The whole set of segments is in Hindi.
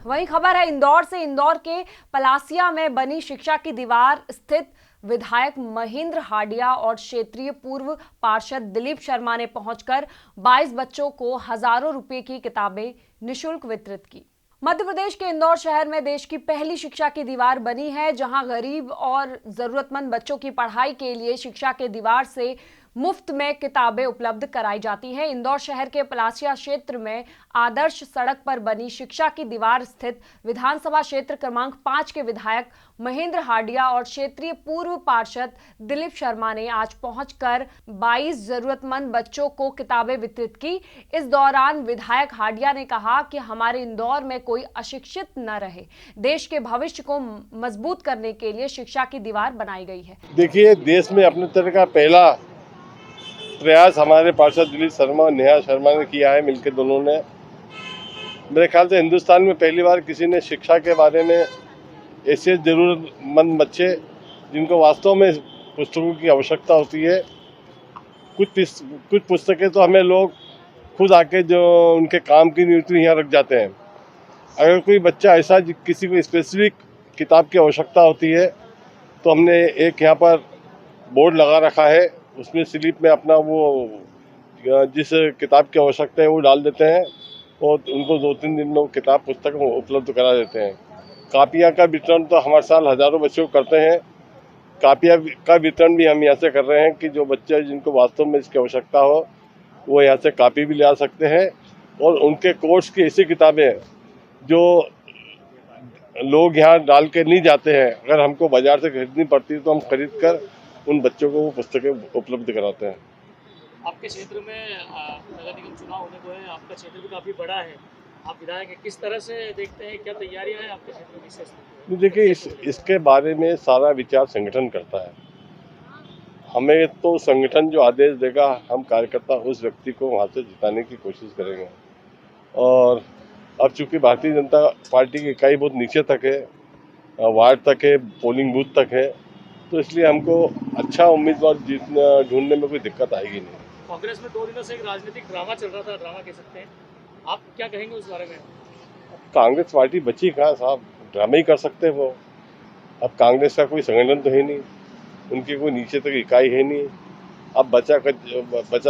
वहीं खबर है इंदौर से। इंदौर के पलासिया में बनी शिक्षा की दीवार स्थित विधायक महेंद्र हाडिया और क्षेत्रीय पूर्व पार्षद दिलीप शर्मा ने पहुंचकर 22 बच्चों को हजारों रुपए की किताबें निशुल्क वितरित की। मध्य प्रदेश के इंदौर शहर में देश की पहली शिक्षा की दीवार बनी है, जहां गरीब और जरूरतमंद बच्चों की पढ़ाई के लिए शिक्षा के दीवार से मुफ्त में किताबें उपलब्ध कराई जाती हैं। इंदौर शहर के पलासिया क्षेत्र में आदर्श सड़क पर बनी शिक्षा की दीवार स्थित विधानसभा क्षेत्र क्रमांक 5 के विधायक महेंद्र हाडिया और क्षेत्रीय पूर्व पार्षद दिलीप शर्मा ने आज पहुंचकर 22 जरूरतमंद बच्चों को किताबें वितरित की। इस दौरान विधायक हाडिया ने कहा कि हमारे इंदौर में कोई अशिक्षित न रहे, देश के भविष्य को मजबूत करने के लिए शिक्षा की दीवार बनाई गई है। देखिए, देश में अपने तरह का पहला प्रयास हमारे पार्षद दिलीप शर्मा और नेहा शर्मा ने किया है, मिलकर दोनों ने। मेरे ख्याल से हिंदुस्तान में पहली बार किसी ने शिक्षा के बारे में ऐसे ज़रूरतमंद बच्चे जिनको वास्तव में पुस्तकों की आवश्यकता होती है, कुछ पुस्तकें तो हमें लोग खुद आके जो उनके काम की नहीं होती यहाँ रख जाते हैं। अगर कोई बच्चा ऐसा किसी को स्पेसिफिक किताब की आवश्यकता होती है तो हमने एक यहाँ पर बोर्ड लगा रखा है, उसमें स्लिप में अपना वो जिस किताब की आवश्यकता है वो डाल देते हैं और उनको 2-3 दिन में किताब पुस्तक उपलब्ध करा देते हैं। कापियाँ का वितरण तो हमारे साल हज़ारों बच्चों को करते हैं। कापियाँ का वितरण भी हम यहाँ से कर रहे हैं कि जो बच्चे जिनको वास्तव में इसकी आवश्यकता हो वो यहाँ से कापी भी ले आ सकते हैं। और उनके कोर्स की ऐसी किताबें जो लोग यहाँ डाल के नहीं जाते हैं, अगर हमको बाजार से खरीदनी पड़ती है तो हम खरीद कर उन बच्चों को वो पुस्तकें उपलब्ध कराते हैं। आपके क्षेत्र में नगर निगम चुनाव होने को है, आपका क्षेत्र भी काफ़ी बड़ा है, आप विधायक हैं, किस तरह से देखते हैं, क्या तैयारियां हैं आपके क्षेत्र में विशेष? देखिए, इसके बारे में सारा विचार संगठन करता है। हमें तो संगठन जो आदेश देगा, हम कार्यकर्ता उस व्यक्ति को वहाँ से जिताने की कोशिश करेंगे। और अब चूंकि भारतीय जनता पार्टी की इकाई बहुत नीचे तक है, वार्ड तक है, पोलिंग बूथ तक है, तो इसलिए हमको अच्छा उम्मीदवार ढूंढने में कोई दिक्कत आएगी नहीं। कांग्रेस में 2 दिनों से एक राजनीतिक ड्रामा चल रहा था, ड्रामा कह सकते हैं, आप क्या कहेंगे उस बारे में? कांग्रेस पार्टी बची कहाँ साहब, ड्रामे ही कर सकते हैं वो। अब कांग्रेस का कोई संगठन तो है नहीं, उनकी कोई नीचे तक इकाई है नहीं। अब बचा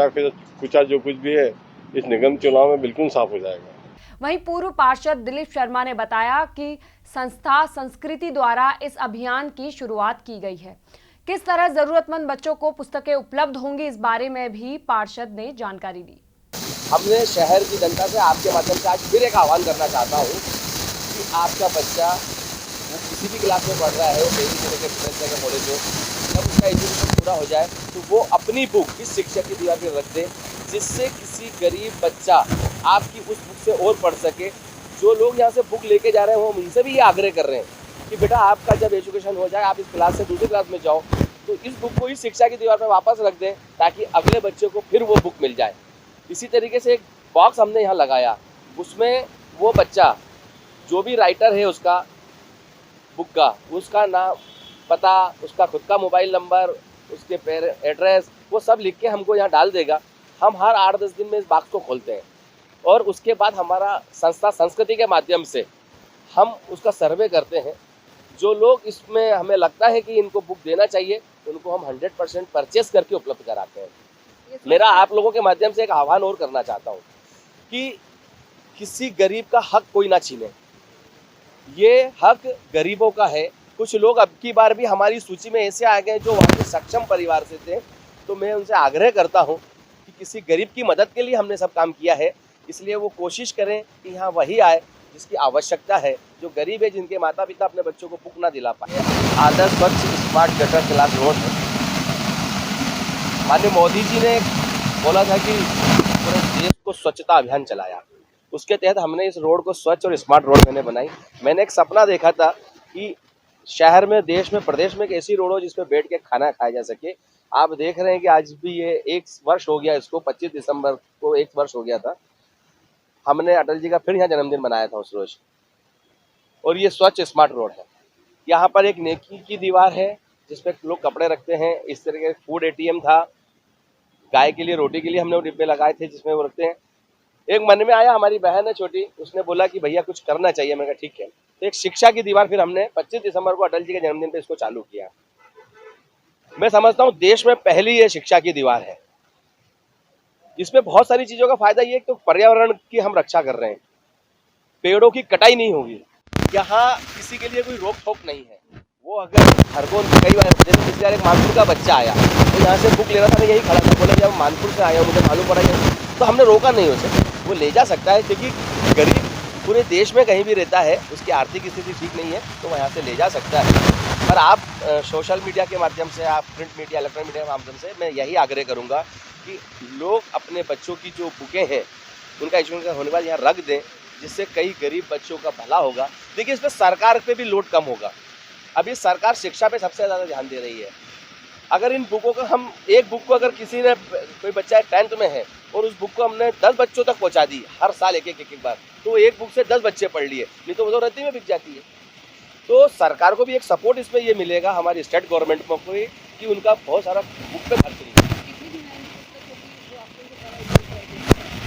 कुचा जो कुछ भी है इस निगम चुनाव में बिल्कुल साफ हो जाएगा। वहीं पूर्व पार्षद दिलीप शर्मा ने बताया कि संस्था संस्कृति द्वारा इस अभियान की शुरुआत की गई है। किस तरह जरूरतमंद बच्चों को पुस्तकें उपलब्ध होंगी, इस बारे में भी पार्षद ने जानकारी दी। हमने शहर की जनता से आपके माध्यम से आज फिर एक आह्वान करना चाहता हूँ कि आपका बच्चा वो किसी भी क्लास में पढ़ रहा है, वो पहली से लेकर कॉलेज हो, जब उसका एजुकेशन पूरा हो जाए तो वो अपनी बुक इस शिक्षा की दीवार पर रख दे, जिससे किसी गरीब बच्चा आपकी उस बुक से और पढ़ सके। जो लोग यहाँ से बुक लेके जा रहे हैं वो उनसे भी ये आग्रह कर रहे हैं कि बेटा आपका जब एजुकेशन हो जाए, आप इस क्लास से दूसरी क्लास में जाओ तो इस बुक को इस शिक्षा की दीवार पर वापस रख दें, ताकि अगले बच्चे को फिर वो बुक मिल जाए। इसी तरीके से एक बॉक्स हमने यहाँ लगाया, उसमें वो बच्चा जो भी राइटर है उसका बुक का, उसका नाम, पता, उसका खुद का मोबाइल नंबर, उसके एड्रेस, वो सब लिख के हमको यहाँ डाल देगा। हम हर 8-10 दिन में इस बॉक्स को खोलते हैं और उसके बाद हमारा संस्था संस्कृति के माध्यम से हम उसका सर्वे करते हैं। जो लोग इसमें हमें लगता है कि इनको बुक देना चाहिए, उनको हम 100% परचेस करके उपलब्ध कराते हैं। मेरा आप लोगों के माध्यम से एक आह्वान और करना चाहता हूँ कि किसी गरीब का हक कोई ना छीने, ये हक गरीबों का है। कुछ लोग अब की बार भी हमारी सूची में ऐसे आ गए जो वहाँ के सक्षम परिवार से थे, तो मैं उनसे आग्रह करता हूँ कि किसी गरीब की मदद के लिए हमने सब काम किया है, इसलिए वो कोशिश करें कि यहाँ वही आए जिसकी आवश्यकता है, जो गरीब है, जिनके माता पिता अपने बच्चों को बुक ना दिला पाए। आदर्श स्वच्छ स्मार्ट गटर क्लास रोड है। माननीय मोदी जी ने बोला था कि पूरे देश को स्वच्छता अभियान चलाया, उसके तहत हमने इस रोड को स्वच्छ और स्मार्ट रोड मैंने बनाई। मैंने एक सपना देखा था कि शहर में, देश में, प्रदेश में एक ऐसी रोड हो जिसपे बैठ के खाना खाया जा सके। आप देख रहे हैं कि आज भी ये 1 वर्ष हो गया, इसको 25 दिसंबर को 1 वर्ष हो गया था। हमने अटल जी का फिर यहाँ जन्मदिन मनाया था उस रोज। और ये स्वच्छ स्मार्ट रोड है। यहाँ पर एक नेकी की दीवार है जिसपे लोग कपड़े रखते हैं। इस तरह का फूड ATM था, गाय के लिए रोटी के लिए हमने वो डिब्बे लगाए थे जिसमें वो रखते हैं। एक मन में आया, हमारी बहन है छोटी, उसने बोला कि भैया कुछ करना चाहिए। मैंने कहा ठीक है। तो एक शिक्षा की दीवार फिर हमने 25 दिसंबर को अटल जी के जन्मदिन पे इसको चालू किया। मैं समझता हूँ देश में पहली ये शिक्षा की दीवार है। इसमें बहुत सारी चीजों का फायदा ये है कि तो पर्यावरण की हम रक्षा कर रहे हैं, पेड़ों की कटाई नहीं होगी, यहाँ किसी के लिए कोई रोक टोक नहीं है। वो अगर खरगोन कई बार, जैसे पिछले बार एक मानपुर का बच्चा आया, तो यहाँ से बुक ले रहा था, मैं यही खड़ा था, बोला जब मानपुर से आया मुझे मालूम पड़ा, तो हमने रोका नहीं उसे, वो ले जा सकता है, क्योंकि गरीब पूरे देश में कहीं भी रहता है, उसकी आर्थिक स्थिति ठीक नहीं है, तो वह यहाँ से ले जा सकता है। पर आप सोशल मीडिया के माध्यम से, आप प्रिंट मीडिया, इलेक्ट्रॉनिक मीडिया के माध्यम से मैं यही आग्रह करूँगा कि लोग अपने बच्चों की जो बुकें हैं उनका एजुकेशन होने के बाद यहाँ रख दें, जिससे कई गरीब बच्चों का भला होगा। देखिए, इसमें सरकार पे भी लोड कम होगा। अभी सरकार शिक्षा पे सबसे ज़्यादा ध्यान दे रही है। अगर इन बुकों का हम, एक बुक को अगर किसी ने, कोई बच्चा 10th में है और उस बुक को हमने 10 बच्चों तक पहुंचा दी, हर साल एक बार, तो एक बुक से 10 बच्चे पढ़ लिए, नहीं तो वो तो रद्दी में बिक जाती है। तो सरकार को भी एक सपोर्ट इसमें ये मिलेगा, हमारी स्टेट गवर्नमेंट को, कि उनका बहुत सारा बुक पे खर्च नहीं है।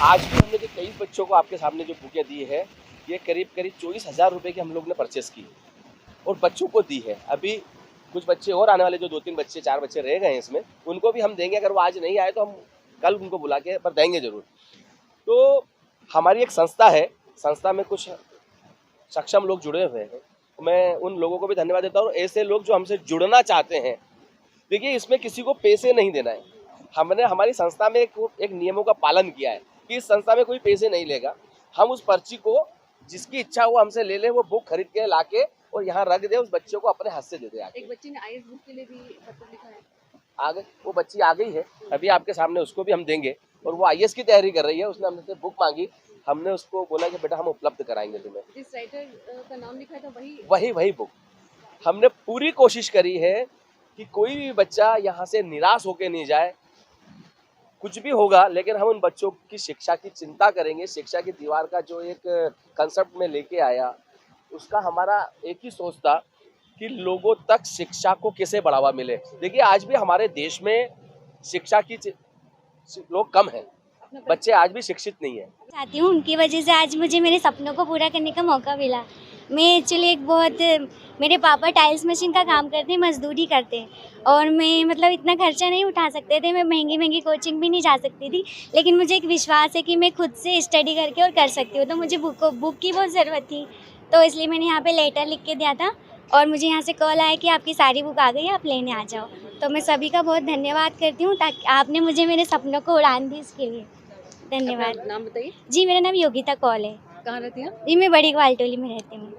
आज भी हमने जो 23 बच्चों को आपके सामने जो बुकें दी है, ये करीब 24,000 रुपये की हम लोग ने परचेस की और बच्चों को दी है। अभी कुछ बच्चे और आने वाले, जो 2-3 बच्चे, 4 बच्चे रह गए हैं इसमें, उनको भी हम देंगे। अगर वो आज नहीं आए तो हम कल उनको बुला के पर देंगे जरूर। तो हमारी एक संस्था है, संस्था में कुछ सक्षम लोग जुड़े हुए हैं, मैं उन लोगों को भी धन्यवाद देता हूँ। ऐसे लोग जो हमसे जुड़ना चाहते हैं, देखिए इसमें किसी को पैसे नहीं देना है। हमने हमारी संस्था में एक नियमों का पालन किया है कि इस संस्था में कोई पैसे नहीं लेगा। हम उस पर्ची को जिसकी इच्छा हो हमसे ले ले, वो बुक खरीद के लाके और यहाँ रख दे, उस बच्चे को अपने हाथ से दे दे। एक बच्चे ने आईएएस बुक के लिए भी पत्र लिखा है। आ गए, वो बच्ची आ गई है, अभी आपके सामने, उसको भी हम देंगे। और वो आईएएस की तैयारी कर रही है, उसने हमसे बुक मांगी, हमने उसको बोला कि बेटा हम उपलब्ध कराएंगे तुम्हें। जिस राइटर का नाम लिखा था वही बुक। हमने पूरी कोशिश करी है कि कोई भी बच्चा यहाँ से निराश होकर नहीं जाए। कुछ भी होगा, लेकिन हम उन बच्चों की शिक्षा की चिंता करेंगे। शिक्षा की दीवार का जो एक कंसेप्ट में लेके आया, उसका हमारा एक ही सोच था कि लोगों तक शिक्षा को कैसे बढ़ावा मिले। देखिए, आज भी हमारे देश में शिक्षा की लोग कम हैं, बच्चे आज भी शिक्षित नहीं है। चाहती हूँ, उनकी वजह से आज मुझे मेरे सपनों को पूरा करने का मौका मिला। मैं एक्चुअली मेरे पापा टाइल्स मशीन का काम करते, मजदूरी करते, और मैं मतलब इतना खर्चा नहीं उठा सकते थे, मैं महंगी कोचिंग भी नहीं जा सकती थी, लेकिन मुझे एक विश्वास है कि मैं खुद से स्टडी करके और कर सकती हूँ। तो मुझे बुक की बहुत ज़रूरत थी, तो इसलिए मैंने यहाँ पे लेटर लिख के दिया था और मुझे यहाँ से कॉल आया कि आपकी सारी बुक आ गई है, आप लेने आ जाओ। तो मैं सभी का बहुत धन्यवाद करती हूँ, ताकि आपने मुझे मेरे सपनों को उड़ान दी, इसके लिए धन्यवाद। नाम बताइए। जी, मेरा नाम योगिता कौल है। कहाँ रहती हैं? जी, मैं बड़ी ग्वालटोली में रहती हूँ।